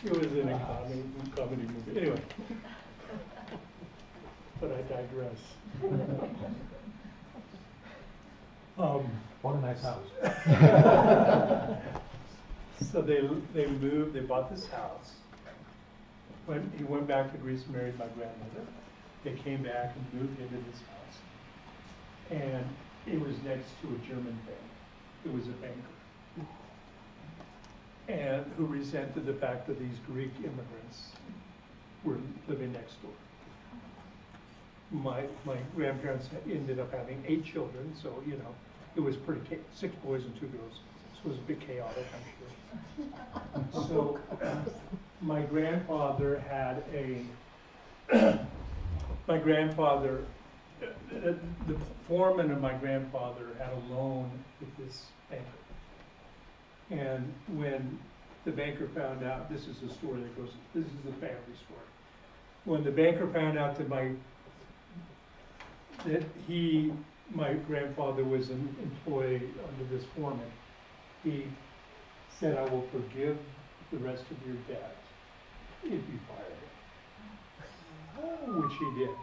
It was in a comedy movie. Anyway, but I digress. What a nice house. So they moved. They bought this house. When he went back to Greece and married my grandmother, they came back and moved into this house, and it was next to a German bank. It was a banker, and who resented the fact that these Greek immigrants were living next door. My grandparents ended up having 8 children, so you know it was pretty 6 boys and 2 girls. So it was a bit chaotic, I'm sure. So my grandfather had the foreman of my grandfather had a loan with this banker. And when the banker found out, this is a story that goes, this is a family story. When the banker found out that my grandfather was an employee under this foreman, he said, I will forgive the rest of your debt if you fire him, which he did.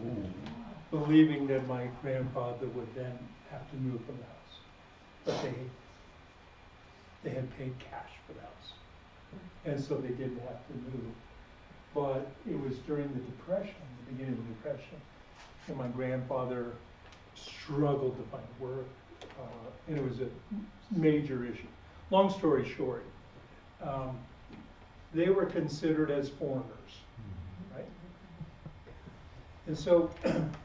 Ooh. Believing that my grandfather would then have to move from the house. But they had paid cash for the house. And so they didn't have to move. But it was during the Depression, the beginning of the Depression, and my grandfather struggled to find work, and it was a major issue. Long story short, they were considered as foreigners, right? And so,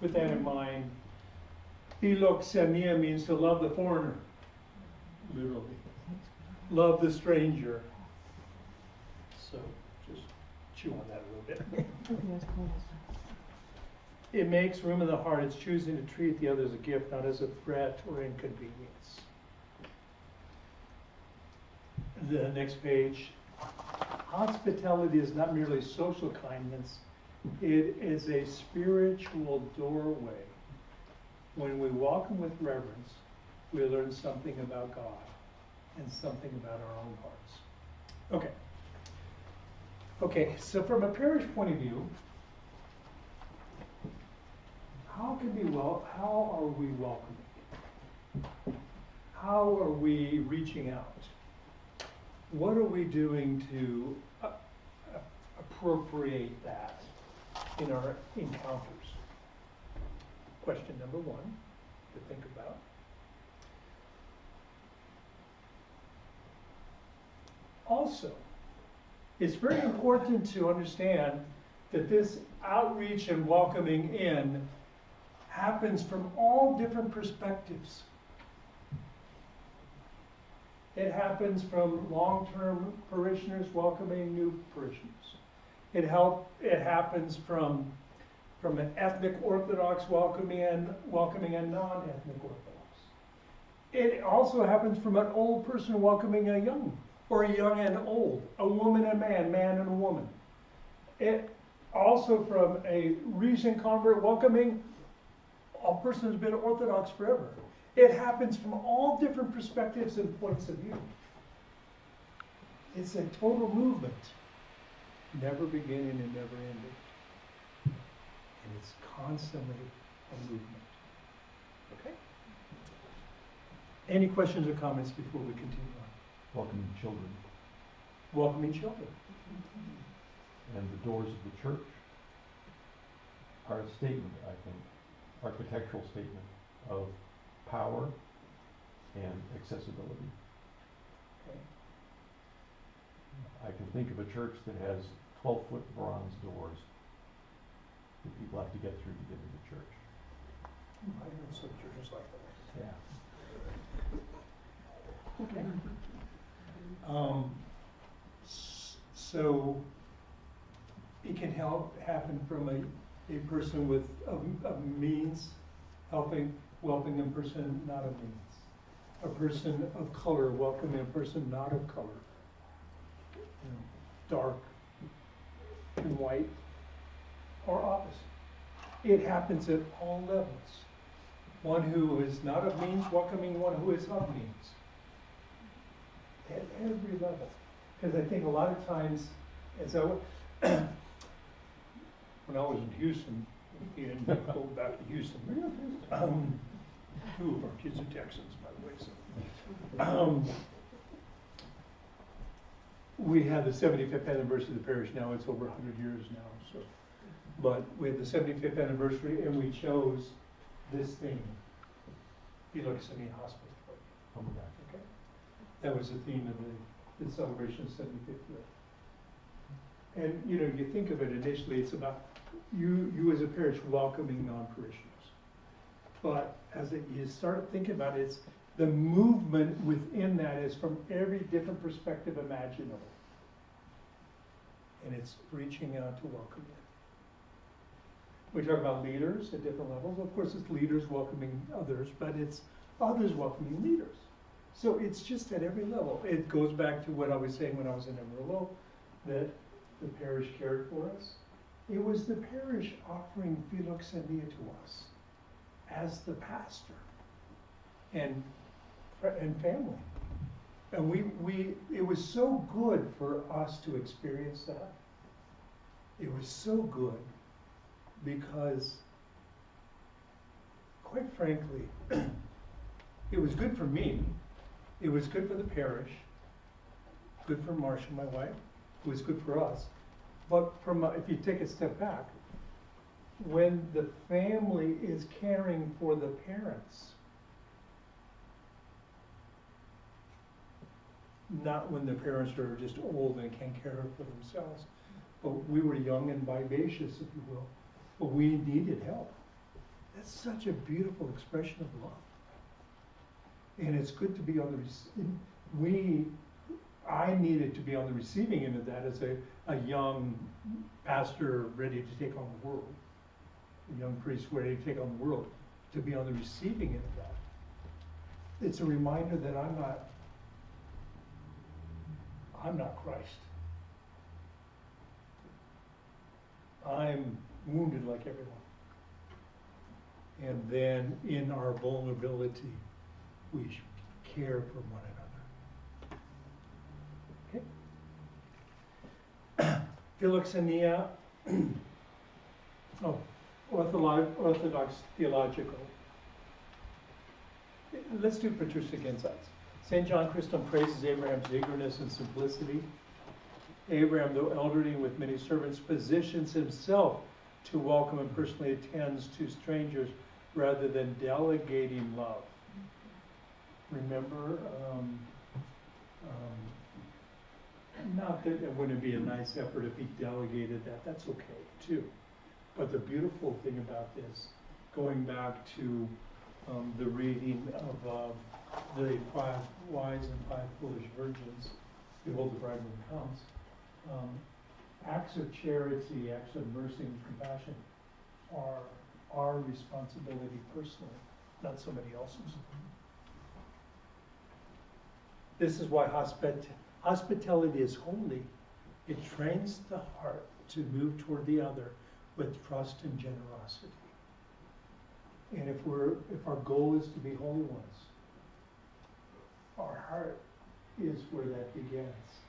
with that in mind, philoxenia means to love the foreigner, literally. Love the stranger. So, just chew on that a little bit. It makes room in the heart. It's choosing to treat the other as a gift, not as a threat or inconvenience. The next page. Hospitality is not merely social kindness. It is a spiritual doorway. When we welcome with reverence, we learn something about God and something about our own hearts. Okay, so from a parish point of view, how are we welcoming? How are we reaching out? What are we doing to appropriate that in our encounters? Question number 1 to think about. Also, it's very important to understand that this outreach and welcoming in happens from all different perspectives. It happens from long-term parishioners welcoming new parishioners. It happens from an ethnic Orthodox welcoming in non-ethnic Orthodox. It also happens from an old person welcoming a young, or a young and old, a woman and man and a woman. It also from a recent convert welcoming a person who's been Orthodox forever. It happens from all different perspectives and points of view. It's a total movement, never beginning and never ending. And it's constantly a movement. Okay? Any questions or comments before we continue on? Welcoming children. Welcoming children. And the doors of the church are a statement, I think, architectural statement of power and accessibility. Okay. I can think of a church that has 12-foot bronze doors that people have to get through to get into church. I know some churches like that. Yeah. Okay. So it can happen from a person with of means welcoming a person not of means. A person of color welcoming a person not of color. Dark and white, or opposite. It happens at all levels. One who is not of means welcoming one who is of means. At every level. Because I think a lot of times And so, when I was in Houston, and go back to Houston, two of our kids are Texans, by the way, so. We had the 75th anniversary of the parish. Now it's over 100 years now, so. But we had the 75th anniversary, and we chose this theme, Felix and the Hospital. Oh my gosh. Okay, that was the theme of the celebration of 75th year. And you know, you think of it initially, it's about you as a parish welcoming non-parishioners. But as you start thinking about it, it's the movement within that is from every different perspective imaginable. And it's reaching out to welcome you. We talk about leaders at different levels. Of course, it's leaders welcoming others, but it's others welcoming leaders. So it's just at every level. It goes back to what I was saying when I was in Amarillo, that the parish cared for us. It was the parish offering philoxenia to us as the pastor and family. And it was so good for us to experience that. It was so good because, quite frankly, it was good for me. It was good for the parish, good for Marcia, my wife. It was good for us. But if you take a step back, when the family is caring for the parents, not when the parents are just old and can't care for themselves, but we were young and vivacious, if you will, but we needed help. That's such a beautiful expression of love. And it's good to be on the I needed to be on the receiving end of that as a young pastor ready to take on the world, a young priest ready to take on the world, to be on the receiving end of that. It's a reminder that I'm not Christ. I'm wounded like everyone. And then in our vulnerability, we care for one another. Okay? Philoxenia, orthodox theological. Let's do patristic insights. St. John Chrysostom praises Abraham's eagerness and simplicity. Abraham, though elderly and with many servants, positions himself to welcome and personally attends to strangers rather than delegating love. Remember, not that it wouldn't be a nice effort if he delegated that, that's okay too. But the beautiful thing about this, going back to the reading of the 5 wise and 5 foolish virgins, behold the bridegroom comes, acts of charity, acts of mercy and compassion are our responsibility personally, not somebody else's. This is why hospitality is holy. It trains the heart to move toward the other with trust and generosity. And if our goal is to be holy ones, our heart is where that begins.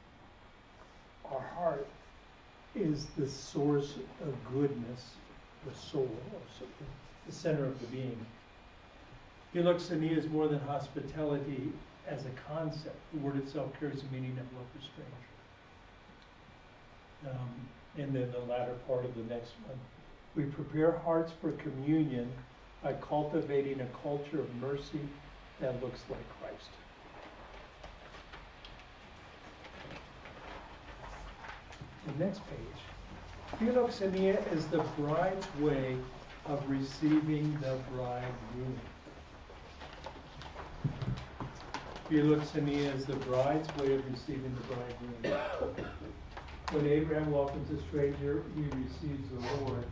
Our heart is the source of goodness, the soul, the center of the being. Philoxenia is more than hospitality as a concept. The word itself carries the meaning of love for stranger. And then the latter part of the next one. We prepare hearts for communion by cultivating a culture of mercy that looks like Christ. The next page. Philoxenia is the bride's way of receiving the bridegroom. Philoxenia is the bride's way of receiving the bridegroom. When Abraham welcomes a stranger, he receives the Lord.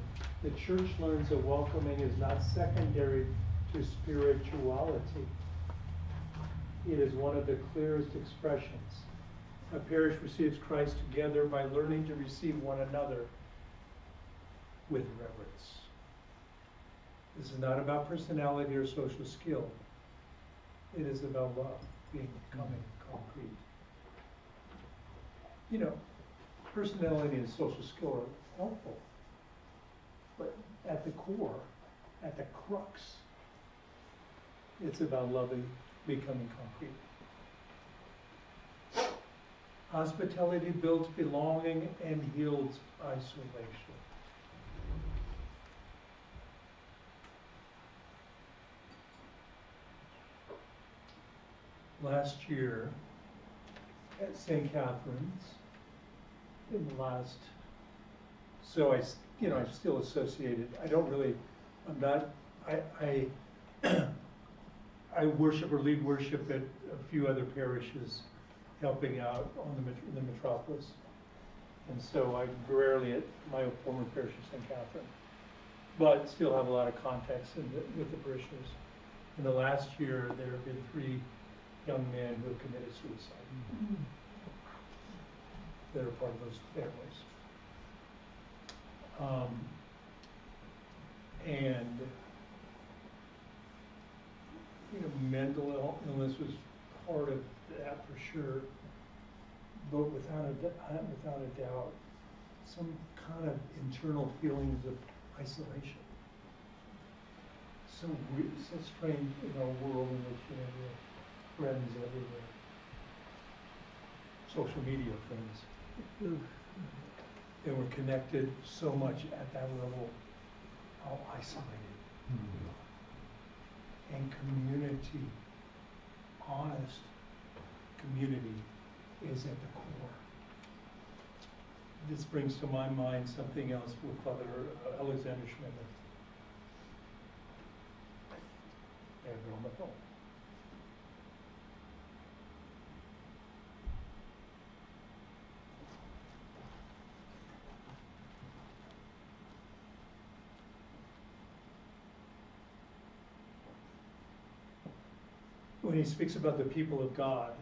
The church learns that welcoming is not secondary to spirituality. It is one of the clearest expressions. A parish receives Christ together by learning to receive one another with reverence. This is not about personality or social skill. It is about love, becoming concrete. You know, personality and social skill are helpful. But at the core, at the crux, it's about loving, becoming concrete. Hospitality builds belonging and heals isolation. Last year at St. Catherine's, in the last, so I'm still associated. I'm not, I worship or lead worship at a few other parishes, helping out on the metropolis. And so I'm rarely at my former parish of St. Catherine, but still have a lot of contacts with the parishioners. In the last year, there have been 3 young men who have committed suicide that are part of those families. And mental illness was part of that for sure, but without a doubt, some kind of internal feelings of isolation. So strange in our world in which we have friends everywhere, social media friends, and we're connected so much at that level, how isolated. And community, honest community, is at the core. This brings to my mind something else with Father Alexander Schmidt. I have it on my phone. When he speaks about the people of God,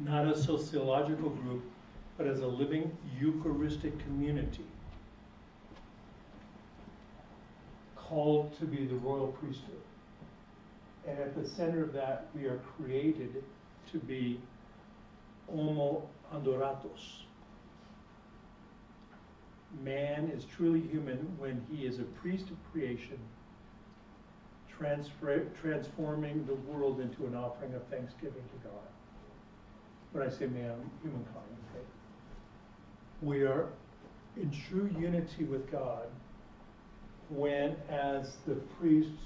not a sociological group, but as a living Eucharistic community, called to be the royal priesthood. And at the center of that, we are created to be homo adoratos. Man is truly human when he is a priest of creation, transforming the world into an offering of thanksgiving to God. When I say man, humankind, okay? We are in true unity with God when, as the priestess,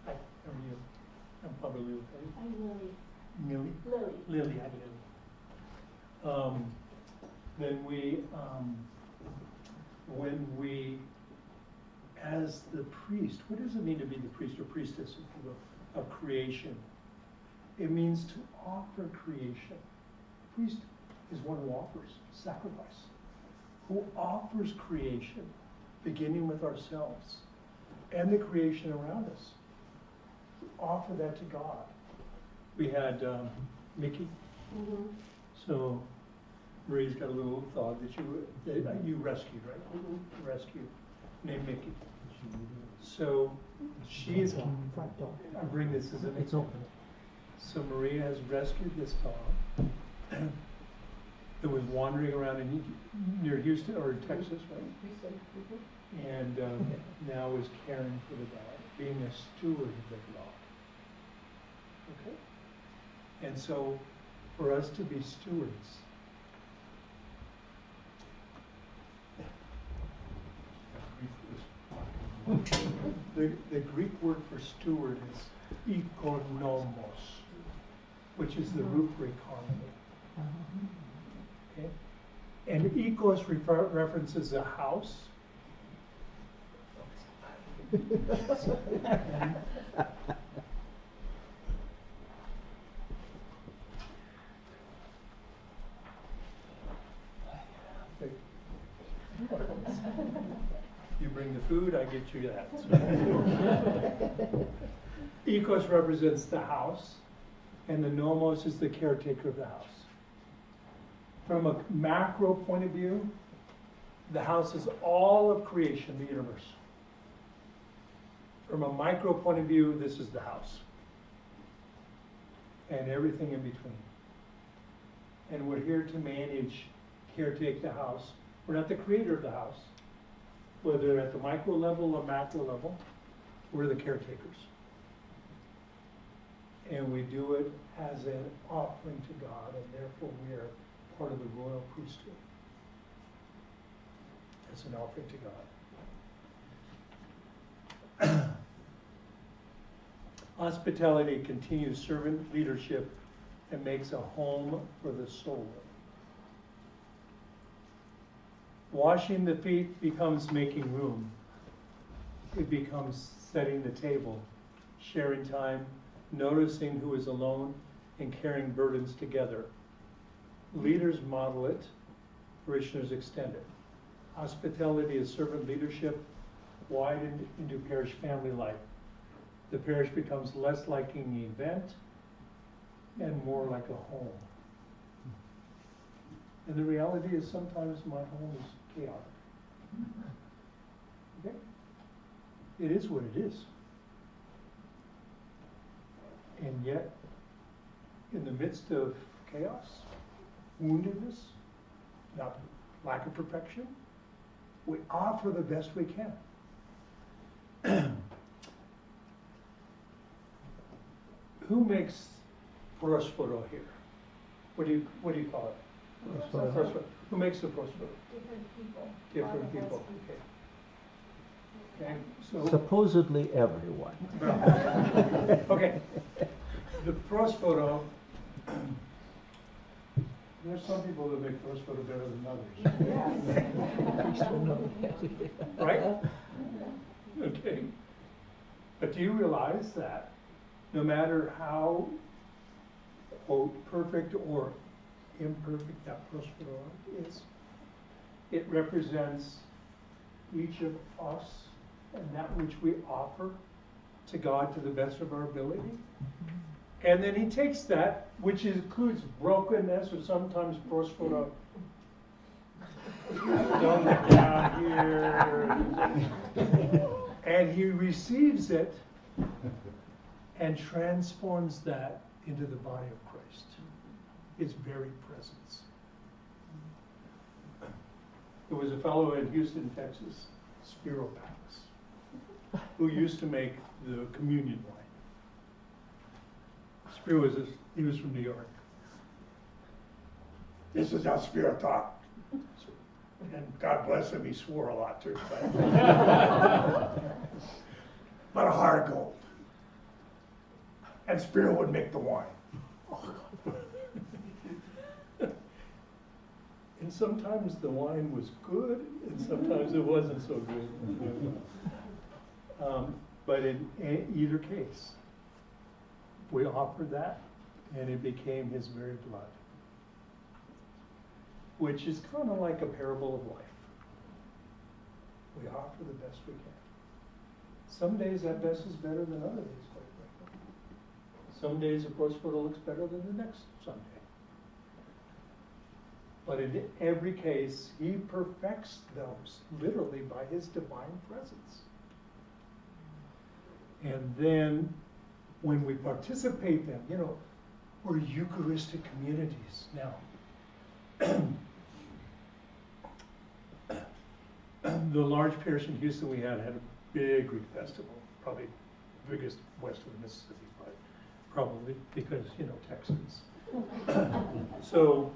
how are you? I'm probably Lily. I'm Lily. Lily, hi Lily. Then when we, as the priest, what does it mean to be the priest or priestess, if you will, of creation? It means to offer creation. A priest is one who offers sacrifice, who offers creation, beginning with ourselves and the creation around us. Offer that to God. We had Mickey. So Marie's got a little dog that you rescued, right? Rescued, named Mickey. So she is. I bring this as an example. So Maria has rescued this dog that was wandering around near Houston or in Texas, right? And now is caring for the dog, being a steward of the dog. Okay? And so for us to be stewards, the Greek word for steward is ikonomos, which is the root for economy. Okay? And ikos references a house. You bring the food, I get you that. Ikos represents the house, and the nomos is the caretaker of the house. From a macro point of view, the house is all of creation, the universe. From a micro point of view, this is the house. And everything in between. and we're here to manage, caretake the house. We're not the creator of the house. Whether at the micro level or macro level, we're the caretakers. And we do it as an offering to God, and therefore we are part of the royal priesthood. As an offering to God. Hospitality continues servant leadership and makes a home for the soul. Washing the feet becomes making room. It becomes setting the table, sharing time, noticing who is alone, and carrying burdens together. Leaders model it, parishioners extend it. Hospitality is servant leadership widened into parish family life. The parish becomes less like an event and more like a home. And the reality is sometimes my home is chaotic. Okay? It is what it is. And yet, in the midst of chaos, woundedness, not lack of perfection, we offer the best we can. Who makes first photo here? What do you call it? First photo. Who makes the first photo? Different people. Different people. Okay. Okay. So Supposedly everyone. okay. The first photo. There's some people that make first photo better than others. Right? Okay. But do you realize that no matter how, quote, perfect or imperfect that first photo is, it represents each of us and that which we offer to God to the best of our ability. And then he takes that, which includes brokenness or sometimes first photo down here, and he receives it and transforms that into the body of Christ, his very presence. There was a fellow in Houston, Texas, Spiro Palace, who used to make the communion wine. Spiro he was from New York. This is how Spiro talked. And God bless him, he swore a lot too. But a heart of gold. And Spiro would make the wine. And sometimes the wine was good, and sometimes it wasn't so good. But in either case, we offered that, and it became his very blood, which is kind of like a parable of life. We offer the best we can. Some days that best is better than other days, quite frankly. Some days, of course, photo looks better than the next Sunday. But in every case, he perfects those literally by his divine presence. And then when we participate them, we're Eucharistic communities now. The large parish in Houston we had a big Greek festival, probably the biggest west of the Mississippi, but probably because, Texans. So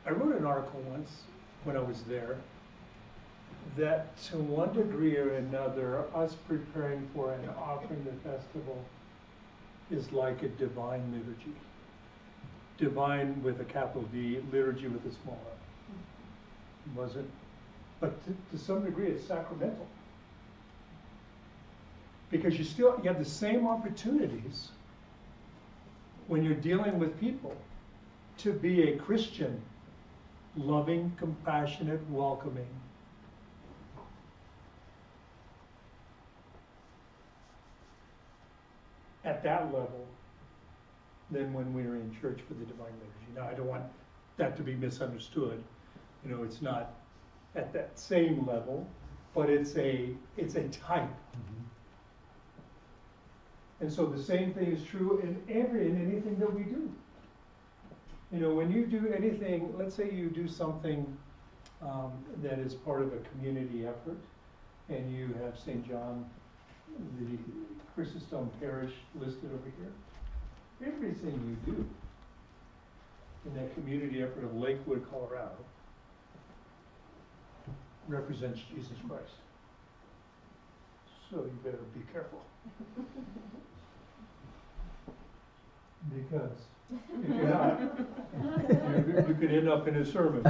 I wrote an article once when I was there that to one degree or another, us preparing for and offering the festival is like a divine liturgy. Divine with a capital D, liturgy with a small l. Wasn't, but to some degree it's sacramental. Because you have the same opportunities when you're dealing with people to be a Christian, loving, compassionate, welcoming. At that level, than when we were in church for the divine liturgy. Now, I don't want that to be misunderstood. It's not at that same level, but it's a type And so the same thing is true in anything that we do. You know, when you do anything, let's say you do something that is part of a community effort, and you have St. John, the Chrysostom parish listed over here. Everything you do in that community effort of Lakewood, Colorado, represents Jesus Christ. So you better be careful. Because if you're not, you could end up in a sermon.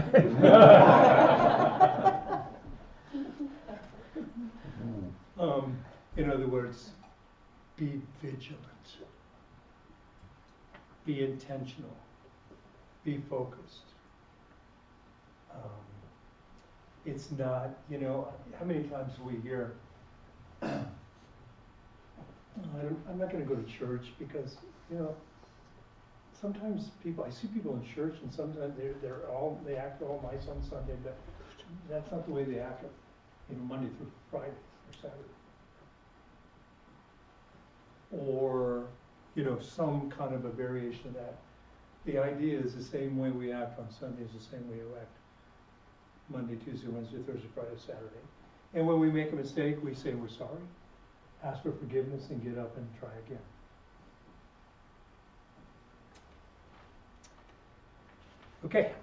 In other words, be vigilant, be intentional, be focused. It's not, you know, how many times do we hear, I'm not going to go to church because, you know, sometimes people, I see people in church and sometimes they act all nice on Sunday, but that's not the way they act, you know, Monday through Friday or Saturday. Or, you know, some kind of a variation of that. The idea is the same way we act on Sunday is the same way we act Monday, Tuesday, Wednesday, Thursday, Friday, Saturday. And when we make a mistake, we say we're sorry, ask for forgiveness, and get up and try again. Okay.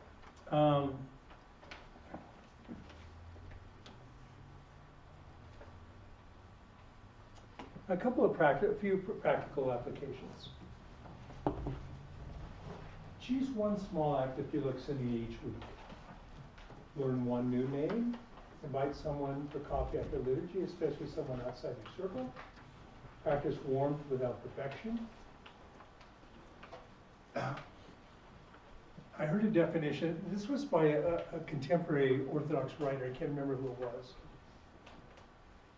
A few practical applications. Choose one small act of philoxenia each week. Learn one new name. Invite someone for coffee after liturgy, especially someone outside your circle. Practice warmth without perfection. I heard a definition. This was by a contemporary Orthodox writer. I can't remember who it was.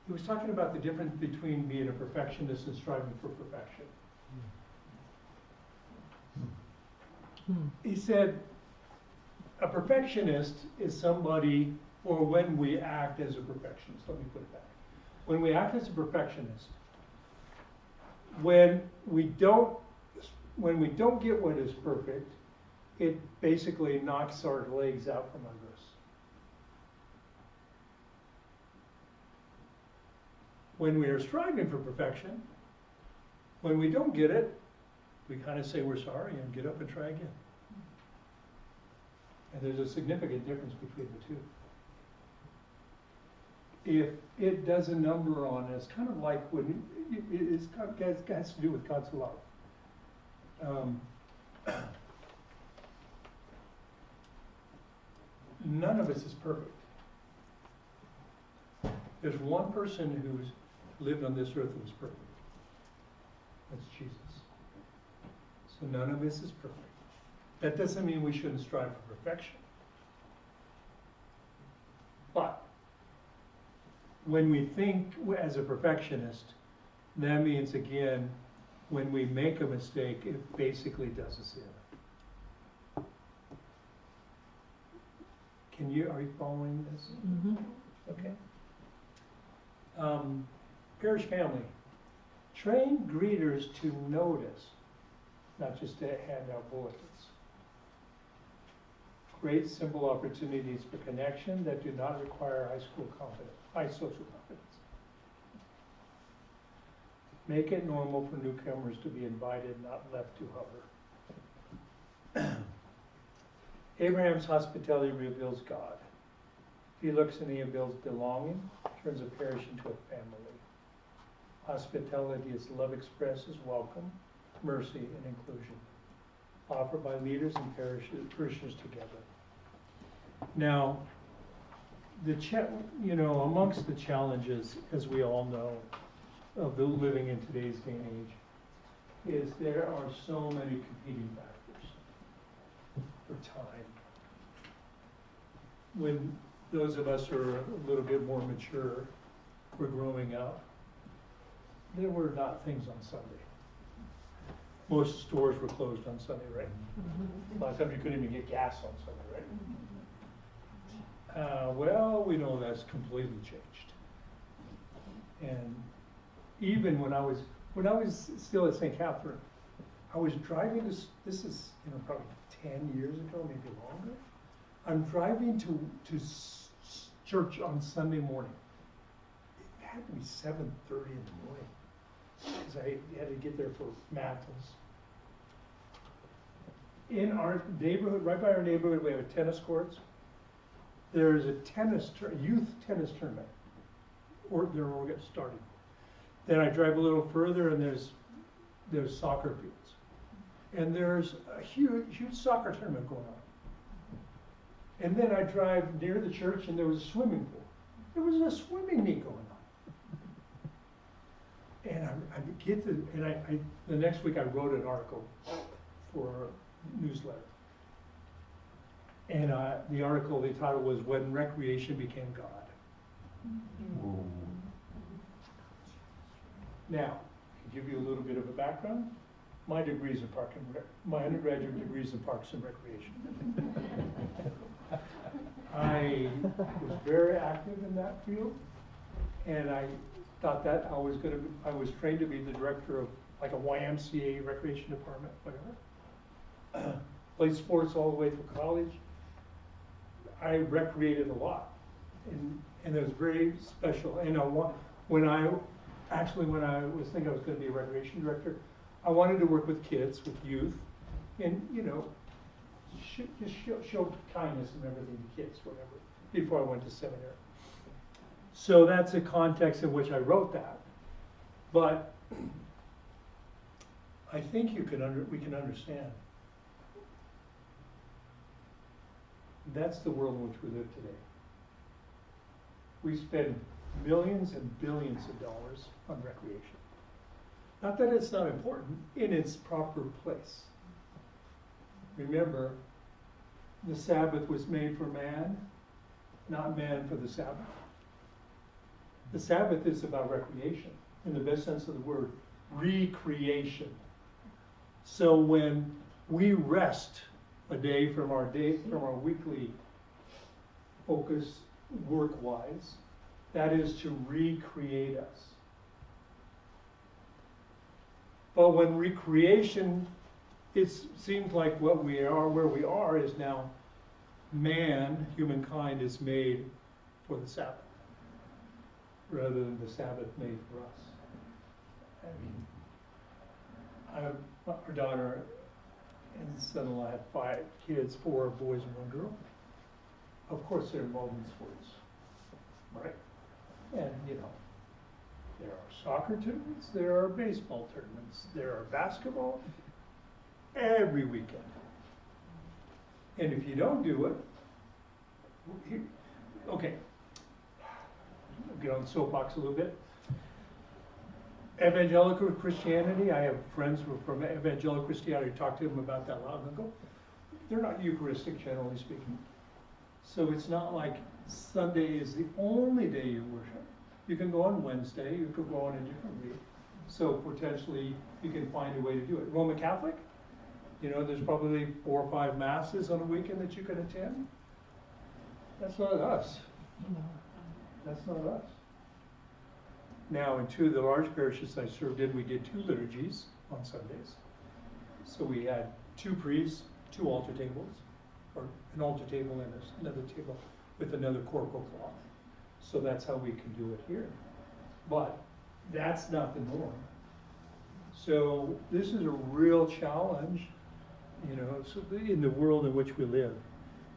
He was talking about the difference between being a perfectionist and striving for perfection. He said, a perfectionist is somebody, or when we act as a perfectionist, let me put it back. When we act as a perfectionist, when we don't get what is perfect, it basically knocks our legs out from under us. When we are striving for perfection, when we don't get it, we kind of say we're sorry and get up and try again. And there's a significant difference between the two. If it does a number on us, kind of like when it has to do with God's love. None of us is perfect. There's one person who's lived on this earth who was perfect. That's Jesus. So none of us is perfect. That doesn't mean we shouldn't strive for perfection. But when we think as a perfectionist, that means, again, when we make a mistake, it basically does us in. Are you following this? Mm-hmm. Okay. Parish family. Train greeters to notice, not just to hand out bulletins. Create simple opportunities for connection that do not require high social competence. Make it normal for newcomers to be invited, not left to hover. Abraham's hospitality reveals God. Philoxenia builds belonging, turns a parish into a family. Hospitality is love expressed as welcome, mercy, and inclusion, offered by leaders and parishioners together. Now, amongst the challenges, as we all know, of the living in today's day and age, is there are so many competing factors for time. When those of us who are a little bit more mature were growing up, there were not things on Sunday. Most stores were closed on Sunday, right? A lot of times you couldn't even get gas on Sunday, right? Well, we know that's completely changed. And even when I was when I was still at St. Catherine, I was driving this is, probably 10 years ago, maybe longer. I'm driving to church on Sunday morning. It had to be 7:30 in the morning, because I had to get there for mantles. In our neighborhood, right by our neighborhood, we have a tennis courts. There's a youth tennis tournament, or they're all getting started. Then I drive a little further, and there's soccer fields, and there's a huge soccer tournament going on. And then I drive near the church, and there was a swimming pool. There was a swimming meet going on. And the next week I wrote an article for a newsletter. And the article, the title was "When Recreation Became God." Ooh. Now, to give you a little bit of a background, my undergraduate degree is in Parks and Recreation. I was very active in that field, and I thought that I was trained to be the director of like a YMCA recreation department, whatever. Played sports all the way through college. I recreated a lot, and it was very special. And when I was thinking I was going to be a recreation director, I wanted to work with kids, with youth, and just show kindness and everything to kids, whatever, before I went to seminary. So that's the context in which I wrote that. But I think we can understand. That's the world in which we live today. We spend millions and billions of dollars on recreation. Not that it's not important, in its proper place. Remember, the Sabbath was made for man, not man for the Sabbath. The Sabbath is about recreation, in the best sense of the word, recreation. So when we rest a day from our weekly focus work-wise, that is to recreate us. But when recreation, it seems like what we are, where we are, is now man, humankind, is made for the Sabbath, rather than the Sabbath made for us. Our daughter and son-in-law had 5 kids, 4 boys and 1 girl. Of course, they're involved in sports, right? And there are soccer tournaments, there are baseball tournaments, there are basketball every weekend. And if you don't do it, okay, I'll get on the soapbox a little bit. Evangelical Christianity, I have friends who are from evangelical Christianity. I talked to them about that long ago. They're not Eucharistic, generally speaking. So it's not like Sunday is the only day you worship. You can go on Wednesday, you could go on a different week. So potentially you can find a way to do it. Roman Catholic, there's probably 4 or 5 masses on a weekend that you can attend. That's not us. That's not us. Now, in 2 of the large parishes I served in, we did 2 liturgies on Sundays. So we had 2 priests, 2 altar tables, or an altar table and another table with another corporal cloth. So that's how we can do it here. But that's not the norm. So this is a real challenge, so in the world in which we live.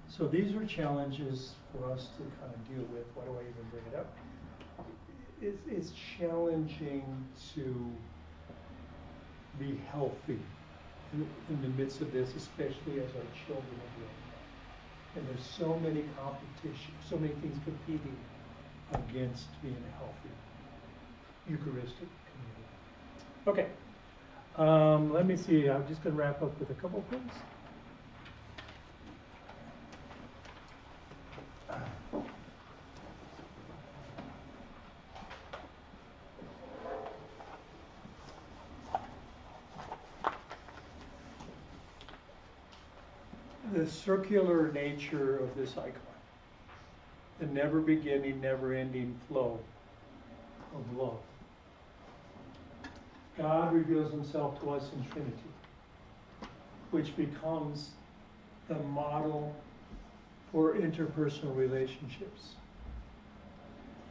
So these are challenges for us to kind of deal with. Why do I even bring it up? It's challenging to be healthy in the midst of this, especially as our children are growing up. And there's so many competition, so many things competing against being a healthy Eucharistic community. Okay, let me see. I'm just going to wrap up with a couple of things. The circular nature of this icon, the never beginning, never ending flow of love. God reveals himself to us in Trinity, which becomes the model for interpersonal relationships.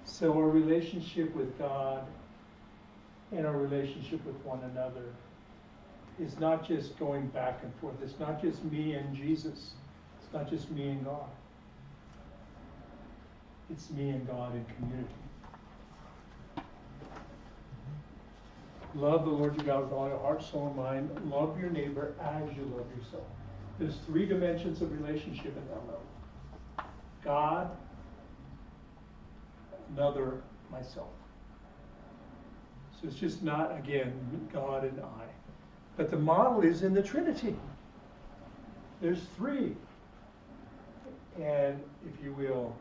So our relationship with God and our relationship with one another is not just going back and forth. It's not just me and Jesus. It's not just me and God. It's me and God in community. Love the Lord your God with all your heart, soul, and mind. Love your neighbor as you love yourself. There's 3 dimensions of relationship in that love. God, another, myself. So it's just not, again, God and I. But the model is in the Trinity. There's 3. And, if you will,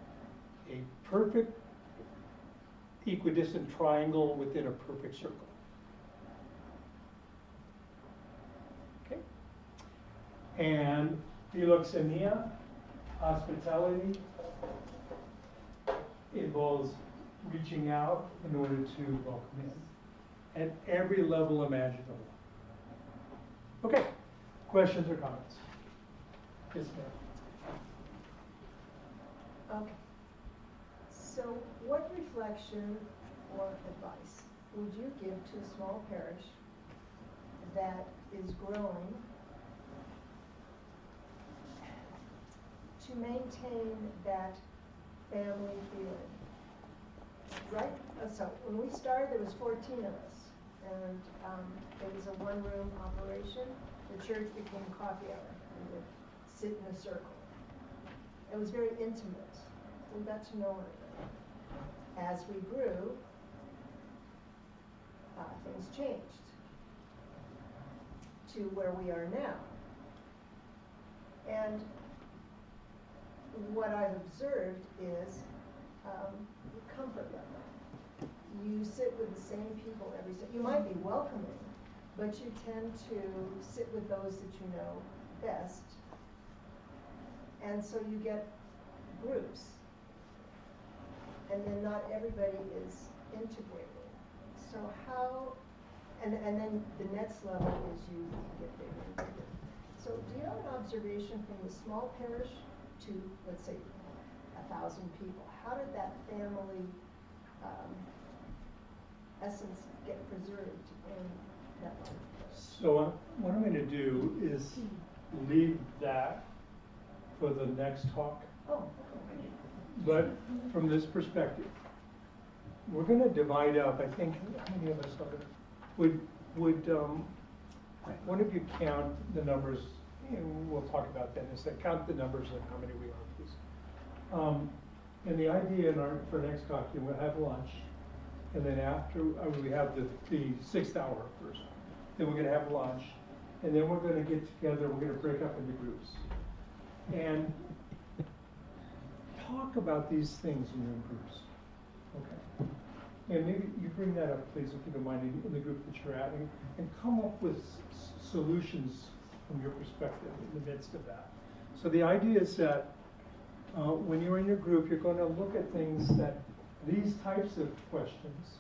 a perfect equidistant triangle within a perfect circle. Okay? And philoxenia, hospitality, involves reaching out in order to welcome in at every level imaginable. Okay, questions or comments? Yes, ma'am. Okay. So what reflection or advice would you give to a small parish that is growing to maintain that family feeling? Right? So when we started, there was 14 of us, and it was a one-room operation. The church became coffee hour. We would sit in a circle. It was very intimate. We got to know one another. As we grew, things changed to where we are now. And what I've observed is comfort level. You sit with the same people every day. You might be welcoming, but you tend to sit with those that you know best. And so you get groups. And then not everybody is integrated. So how, and then the next level is you get bigger and bigger. So do you have an observation from the small parish to, let's say, 1,000 people? How did that family essence get preserved in that one? So what I'm going to do is leave that for the next talk. Oh, okay. But from this perspective, we're going to divide up. I think how many of us are there? Would one of you count the numbers? And we'll talk about that in a second. Count the numbers and how many we are, please. And the idea for next talk, we'll have lunch, and then after we have the 6th hour first. Then we're going to have lunch, and then we're going to get together. We're going to break up into groups, and talk about these things in your groups. Okay. And maybe you bring that up, please, if you don't mind, in the group that you're at, and come up with solutions from your perspective in the midst of that. So the idea is that when you're in your group, you're going to look at things that, these types of questions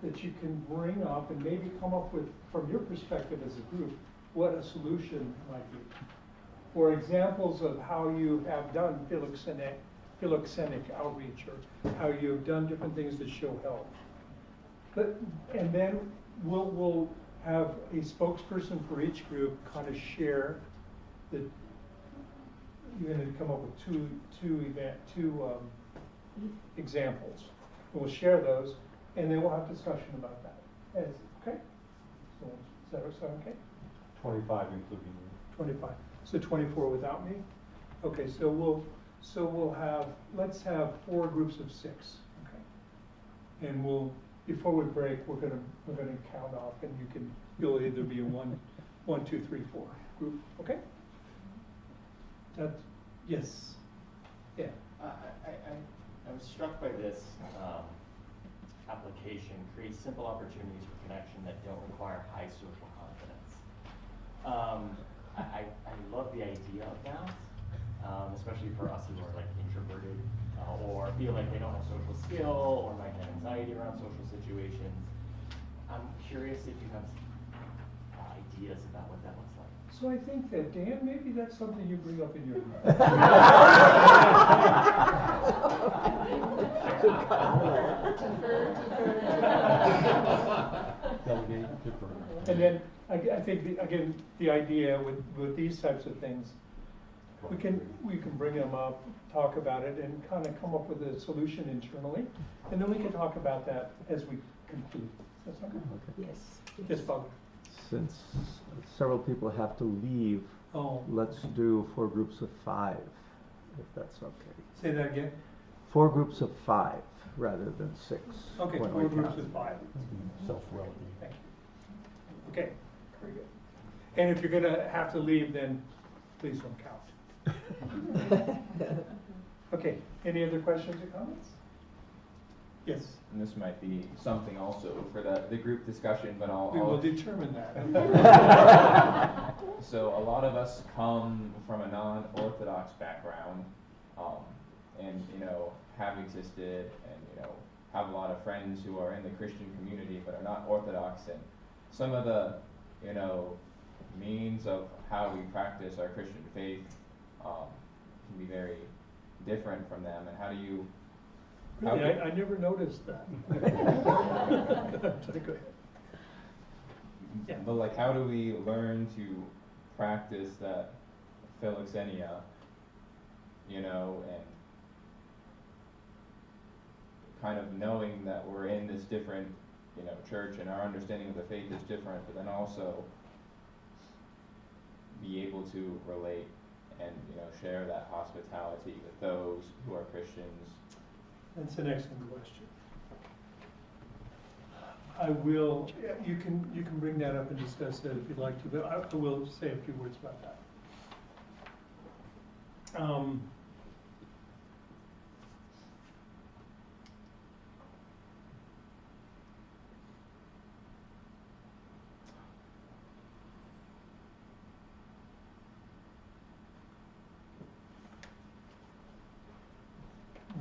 that you can bring up and maybe come up with, from your perspective as a group, what a solution might be. Or examples of how you have done philoxenic outreach, or how you have done different things that show help. And then we'll have a spokesperson for each group kind of share the. You're going to come up with two examples. We'll share those, and then we'll have discussion about that. Okay? So is that okay? 25 including you. 25. So 24 without me? Okay, so we'll have, let's have 4 groups of 6, okay? And before we break, we're gonna count off, and you'll either be in 1, 2, 3, 4 group, okay? Yes, yeah. I was struck by this application, create simple opportunities for connection that don't require high social confidence. I love the idea of that, especially for us who are like introverted or feel like they don't have social skill or might have anxiety around social situations. I'm curious if you have ideas about what that looks like. So I think that, Dan, maybe that's something you bring up in your group. Delegate, defer. And then, I think, again, the idea with these types of things, we can bring them up, talk about it, and kind of come up with a solution internally, and then we can talk about that as we conclude. Does that sound good? Okay. Yes. Yes, Bob? Since several people have to leave, Oh, let's do 4 groups of 5, if that's okay. say that again? 4 groups of 5 rather than 6. Okay, when 4 we groups count. of 5. Self-relative. Thank you. Okay, very good. And if you're gonna have to leave, then please don't count. Okay, any other questions or comments? Yes, And this might be something also for the group discussion, but we will determine that. So a lot of us come from a non-Orthodox background, and have existed, and have a lot of friends who are in the Christian community but are not Orthodox, and some of the means of how we practice our Christian faith can be very different from them. And how do you? Really, I never noticed that. Go ahead. Yeah. But like, how do we learn to practice that philoxenia, and kind of knowing that we're in this different, church, and our understanding of the faith is different, but then also be able to relate and, share that hospitality with those who are Christians. That's an excellent question. I will, you can bring that up and discuss that if you'd like to, but I will say a few words about that.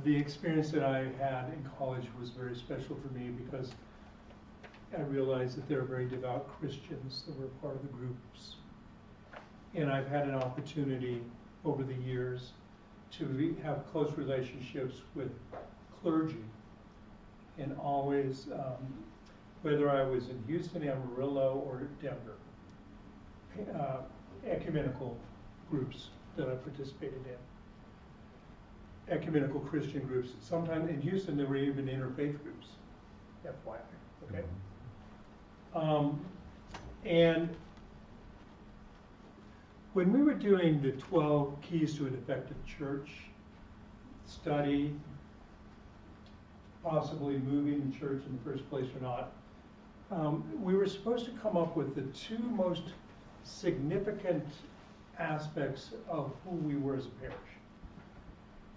The experience that I had in college was very special for me because I realized that there are very devout Christians that were part of the groups. And I've had an opportunity over the years to have close relationships with clergy. And always, whether I was in Houston, Amarillo, or Denver, ecumenical groups that I participated in. Ecumenical Christian groups. Sometimes in Houston there were even interfaith groups, FYI, okay? And when we were doing the 12 keys to an effective church study, possibly moving the church in the first place or not, we were supposed to come up with the 2 most significant aspects of who we were as a parish.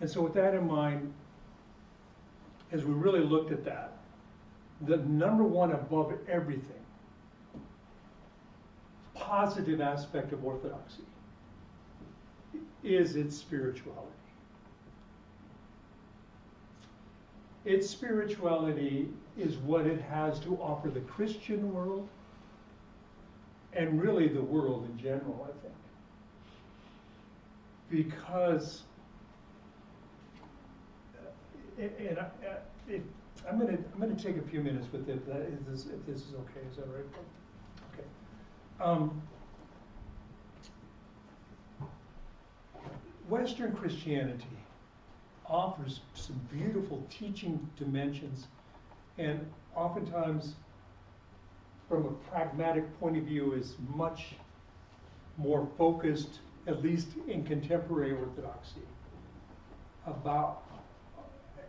And so with that in mind, as we really looked at that, the number 1 above everything, positive aspect of Orthodoxy is its spirituality. Its spirituality is what it has to offer the Christian world and really the world in general, I think. Because I'm going to take a few minutes with it, if this is okay. Is that right? Okay. Western Christianity offers some beautiful teaching dimensions, and oftentimes, from a pragmatic point of view, is much more focused, at least in contemporary Orthodoxy, about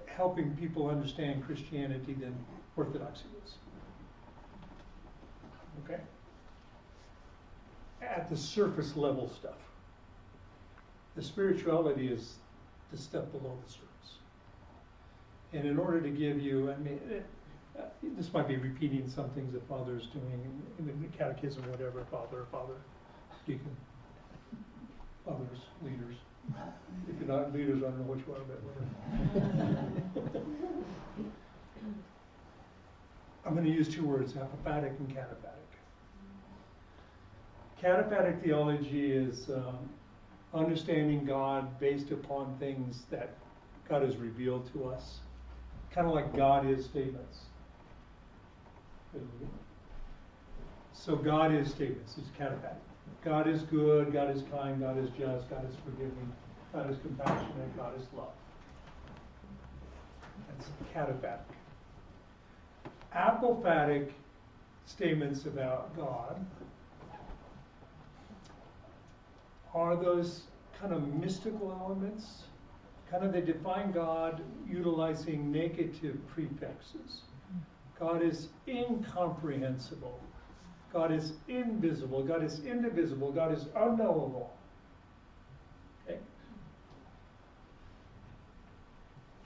helping people understand Christianity than Orthodoxy is. Okay? At the surface level stuff. The spirituality is the step below the surface. And in order to give you, this might be repeating some things that Father is doing in the catechism, whatever, Father, deacon, others, leaders. If you're not leaders, I don't know what you are, but whatever. I'm going to use two words, apophatic and cataphatic. Cataphatic theology is understanding God based upon things that God has revealed to us, kind of like God is statements. So God is statements, it's cataphatic. God is good, God is kind, God is just, God is forgiving, God is compassionate, God is love. That's cataphatic. Apophatic statements about God are those kind of mystical elements. Kind of they define God utilizing negative prefixes. God is incomprehensible. God is invisible. God is indivisible. God is unknowable. Okay?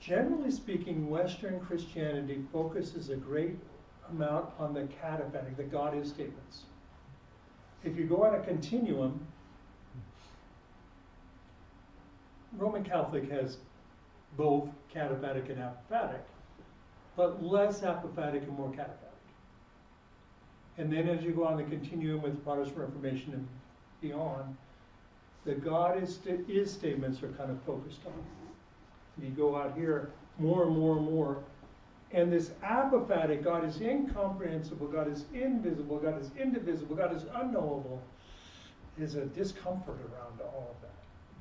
Generally speaking, Western Christianity focuses a great amount on the cataphatic, the God is statements. If you go on a continuum, Roman Catholic has both cataphatic and apophatic, but less apophatic and more cataphatic. And then as you go on the continuum with Protestant Reformation and beyond, the God is statements are kind of focused on. You go out here more and more and more, and this apophatic, God is incomprehensible, God is invisible, God is indivisible, God is unknowable, is a discomfort around all of that.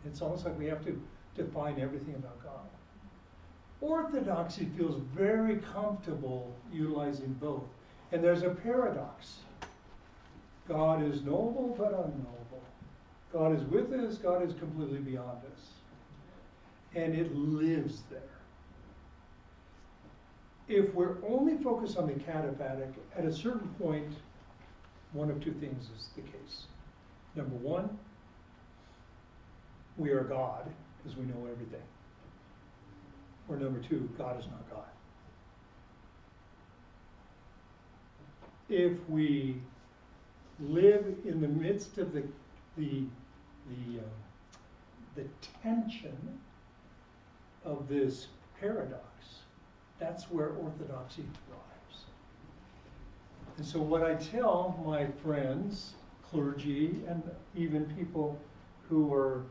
It's almost like we have to define everything about God. Orthodoxy feels very comfortable utilizing both. And there's a paradox. God is knowable but unknowable. God is with us, God is completely beyond us. And it lives there. If we're only focused on the cataphatic, at a certain point, one of two things is the case. Number one, we are God, because we know everything. Or number two, God is not God. If we live in the midst of the tension of this paradox, that's where orthodoxy thrives. And so what I tell my friends, clergy, and even people who are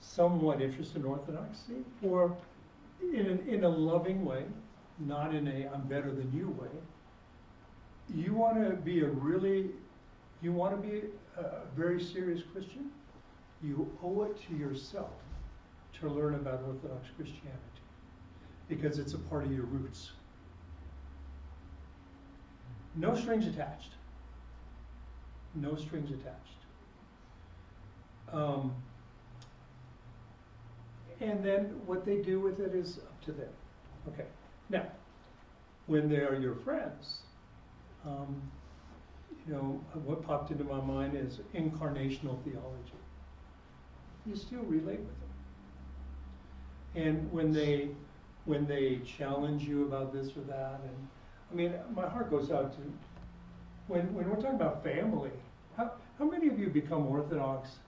somewhat interested in orthodoxy, or in a loving way, not in a I'm better than you way, you want to be a very serious Christian, you owe it to yourself to learn about Orthodox Christianity, because it's a part of your roots. No strings attached. No strings attached. And then what they do with it is up to them. Okay. Now, when they are your friends, what popped into my mind is incarnational theology. You still relate with them. And when they challenge you about this or that, and I mean, my heart goes out to, when we're talking about family, how many of you become Orthodox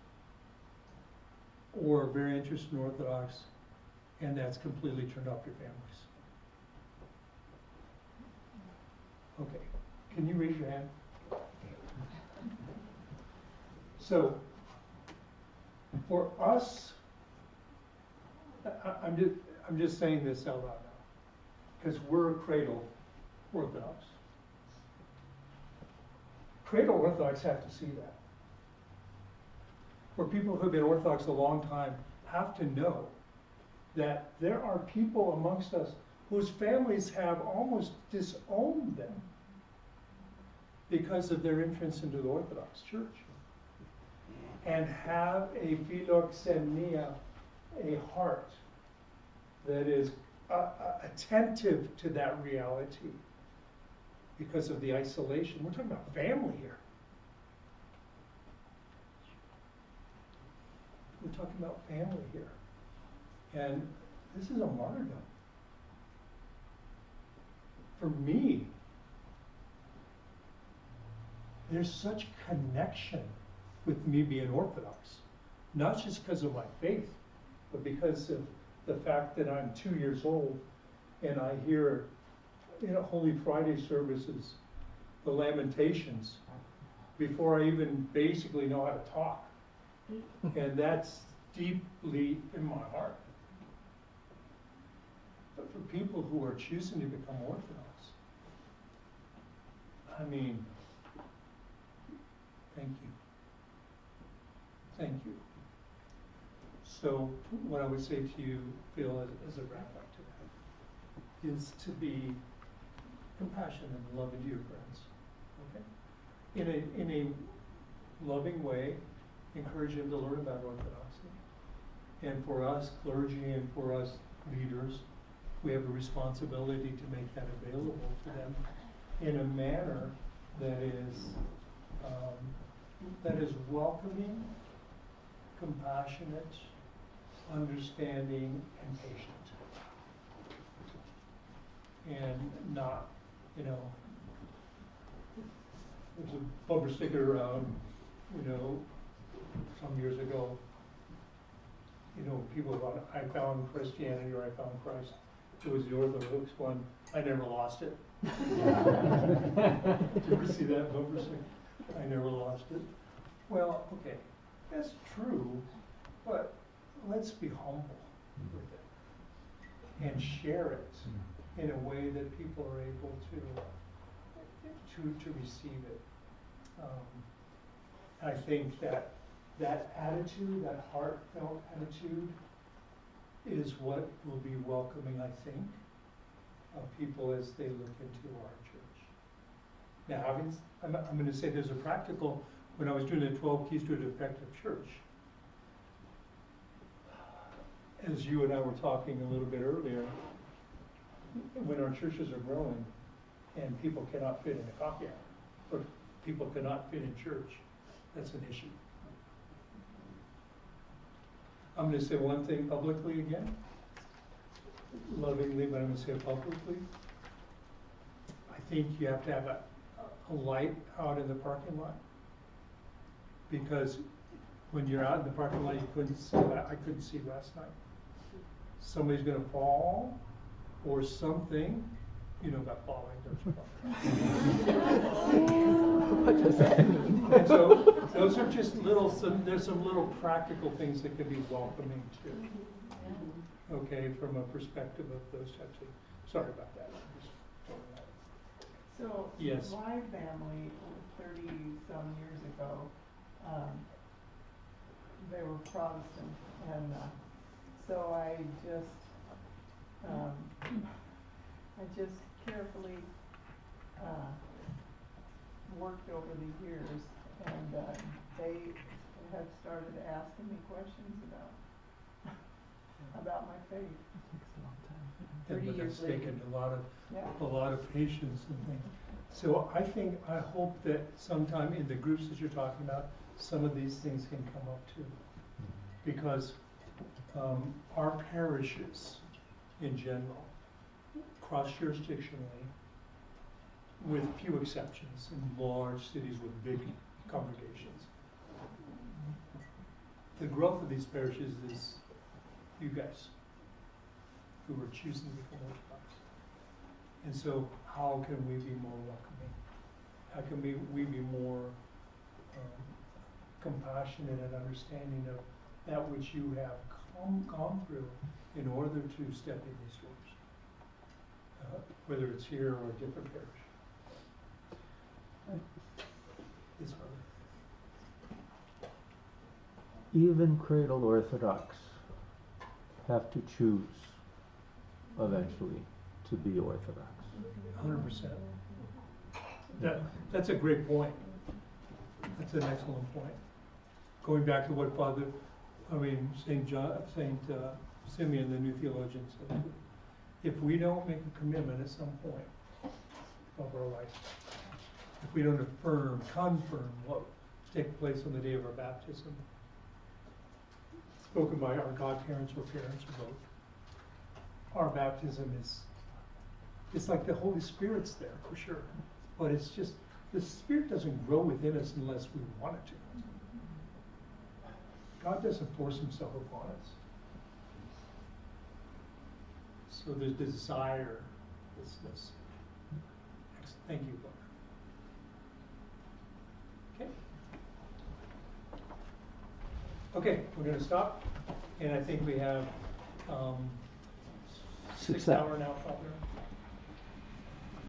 or very interested in Orthodox, and that's completely turned off your families? Okay, can you raise your hand? So, for us, I'm just saying this out loud now, because we're cradle Orthodox. Cradle Orthodox have to see that. For people who have been Orthodox a long time have to know that there are people amongst us whose families have almost disowned them because of their entrance into the Orthodox Church, and have a philoxenia, a heart that is attentive to that reality because of the isolation. We're talking about family here. We're talking about family here. And this is a martyrdom. For me, there's such connection with me being Orthodox. Not just because of my faith, but because of the fact that I'm 2 years old and I hear Holy Friday services, the Lamentations, before I even basically know how to talk. And that's deeply in my heart. But for people who are choosing to become Orthodox, I mean, thank you. Thank you. So what I would say to you, Phil, as a wrap up to that, is to be compassionate and loving to your friends. Okay? In a loving way, encourage them to learn about Orthodoxy. And for us clergy and for us leaders, we have a responsibility to make that available to them in a manner that is welcoming, compassionate, understanding, and patient. And not, there's a bumper sticker around, some years ago, people thought, I found Christianity or I found Christ. It was the Orthodox one. I never lost it. Did you ever see that bumper sticker? I never lost it. Well, okay, that's true, but let's be humble with it and share it in a way that people are able to receive it. I think that attitude, that heartfelt attitude, is what will be welcoming, I think, of people as they look into our church. Now, I'm going to say there's a practical, when I was doing the 12 Keys to an Effective Church, as you and I were talking a little bit earlier, when our churches are growing and people cannot fit in a coffee hour, or people cannot fit in church, that's an issue. I'm going to say one thing publicly again, lovingly, but I'm going to say it publicly. I think you have to have a light out in the parking lot, because when you're out in the parking lot, you couldn't see that. I couldn't see last night. Somebody's going to fall, or something, about falling. What does that mean? And so those are just there's some little practical things that can be welcoming too. Okay, from a perspective of those types of, sorry about that. So, yes. My family, 30-some years ago, they were Protestant, and so I just carefully worked over the years, and they have started asking me questions about my faith. And 30 but years that's later. taken a lot of patience and things. So I hope that sometime in the groups that you're talking about, some of these things can come up too. Because our parishes in general, cross-jurisdictionally, with few exceptions in large cities with big congregations, the growth of these parishes is you guys who are choosing to become Orthodox. And so how can we be more welcoming? How can we be more compassionate and understanding of that which you have gone through in order to step in these doors, whether it's here or a different parish? It's hard. Even cradle Orthodox have to choose eventually to be Orthodox. 100%. That's a great point. That's an excellent point. Going back to what Saint Simeon, the new theologian, said, if we don't make a commitment at some point of our life, if we don't confirm what takes place on the day of our baptism, spoken by our godparents or parents or both, our baptism it's like the Holy Spirit's there for sure, but it's just the Spirit doesn't grow within us unless we want it to. God doesn't force himself upon us. So there's desire, Thank you, Father. Okay. Okay, we're gonna stop, and I think we have, 6 6 hour now, Father.